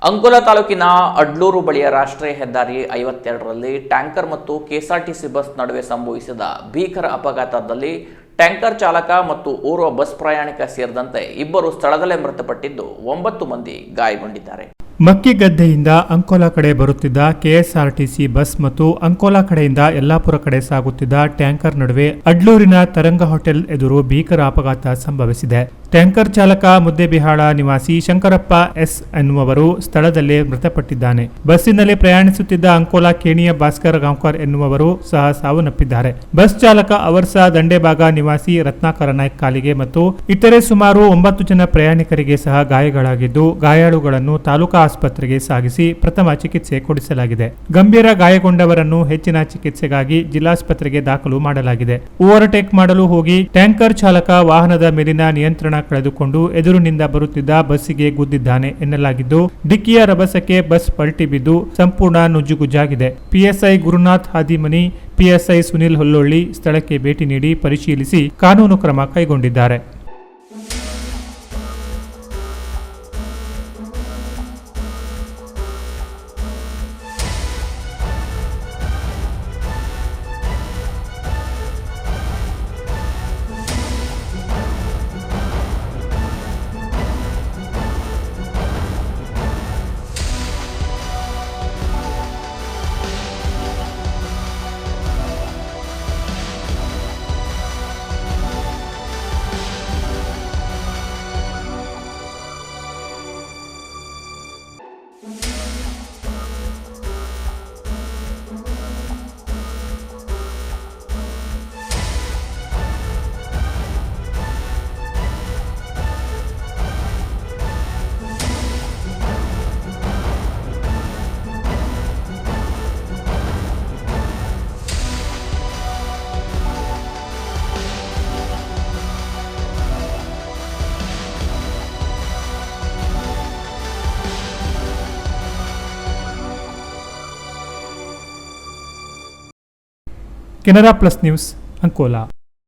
ಅಂಕೋಲಾ ತಾಲೂಕಿನ ಅಡ್ಲೂರು ಬಳಿಯ ರಾಷ್ಟ್ರೀಯ ಹೆದ್ದಾರಿ 52ರಲ್ಲಿ ಟ್ಯಾಂಕರ್ ಮತ್ತು ಕೆಎಸ್ಆರ್ಟಿಸಿ ಬಸ್ ನಡುವೆ ಸಂಭವಿಸಿದ ಭೀಕರ ಅಪಘಾತದಲ್ಲಿ ಟ್ಯಾಂಕರ್ ಚಾಲಕ ಮತ್ತು ಓರ್ವ ಬಸ್ ಪ್ರಯಾಣಿಕ ಸೇರಿದಂತೆ ಇಬ್ಬರು ಸ್ಥಳದಲ್ಲೇ ಮೃತಪಟ್ಟಿದ್ದು 9 ಮಂದಿ ಗಾಯಗೊಂಡಿದ್ದಾರೆ. ಮಕ್ಕಿಗದ್ದೆಯಿಂದ ಅಂಕೋಲಾ ಕಡೆ ಬರುತ್ತಿದ್ದ ಕೆಎಸ್ಆರ್ಟಿಸಿ ಬಸ್ ಮತ್ತು ಅಂಕೋಲಾ ಕಡೆಯಿಂದ ಯಲ್ಲಾಪುರ ಕಡೆ ಸಾಗುತ್ತಿದ್ದ ಟ್ಯಾಂಕರ್ ನಡುವೆ ಅಡ್ಲೂರಿನ ತರಂಗ ಹೋಟೆಲ್ ಎದುರು ಭೀಕರ ಅಪಘಾತ ಸಂಭವಿಸಿದೆ. ಟ್ಯಾಂಕರ್ ಚಾಲಕ ಮುದ್ದೇಬಿಹಾಳ ನಿವಾಸಿ ಶಂಕರಪ್ಪ ಎಸ್ ಎನ್ನುವವರು ಸ್ಥಳದಲ್ಲೇ ಮೃತಪಟ್ಟಿದ್ದಾನೆ. ಬಸ್ಸಿನಲ್ಲಿ ಪ್ರಯಾಣಿಸುತ್ತಿದ್ದ ಅಂಕೋಲಾ ಕೇಣಿಯ ಭಾಸ್ಕರ್ ಗಾಂವ್ಕರ್ ಎನ್ನುವವರು ಸಹ ಸಾವನ್ನಪ್ಪಿದ್ದಾರೆ. ಬಸ್ ಚಾಲಕ ಅವರ್ಸ ದಂಡೆಬಾಗ ನಿವಾಸಿ ರತ್ನಾಕರ ನಾಯ್ಕ್ ಕಾಲಿಗೆ ಮತ್ತು ಇತರೆ ಸುಮಾರು 9 ಜನ ಪ್ರಯಾಣಿಕರಿಗೆ ಸಹ ಗಾಯಗಳಾಗಿದ್ದು, ಗಾಯಾಳುಗಳನ್ನು ತಾಲೂಕಾ ಆಸ್ಪತ್ರೆಗೆ ಸಾಗಿಸಿ ಪ್ರಥಮ ಚಿಕಿತ್ಸೆ ಕೊಡಿಸಲಾಗಿದೆ. ಗಂಭೀರ ಗಾಯಗೊಂಡವರನ್ನು ಹೆಚ್ಚಿನ ಚಿಕಿತ್ಸೆಗಾಗಿ ಜಿಲ್ಲಾಸ್ಪತ್ರೆಗೆ ದಾಖಲು ಮಾಡಲಾಗಿದೆ. ಓವರ್ಟೇಕ್ ಮಾಡಲು ಹೋಗಿ ಟ್ಯಾಂಕರ್ ಚಾಲಕ ವಾಹನದ ಮೇಲಿನ ನಿಯಂತ್ರಣ ಕಳೆದುಕೊಂಡು ಎದುರಿನಿಂದ ಬರುತ್ತಿದ್ದ ಬಸ್ಸಿಗೆ ಗುದ್ದಿದ್ದಾನೆ ಎನ್ನಲಾಗಿದ್ದು, ಡಿಕ್ಕಿಯ ರಭಸಕ್ಕೆ ಬಸ್ ಪಲ್ಟಿ ಬಿದ್ದು ಸಂಪೂರ್ಣ ನುಜ್ಜುಗುಜ್ಜಾಗಿದೆ. ಪಿಎಸ್ಐ ಗುರುನಾಥ್ ಹಾದಿಮನಿ, ಪಿಎಸ್ಐ ಸುನಿಲ್ ಹೊಲ್ಲೊಳ್ಳಿ ಸ್ಥಳಕ್ಕೆ ಭೇಟಿ ನೀಡಿ ಪರಿಶೀಲಿಸಿ ಕಾನೂನು ಕ್ರಮ ಕೈಗೊಂಡಿದ್ದಾರೆ. Canara plus news, Ankola.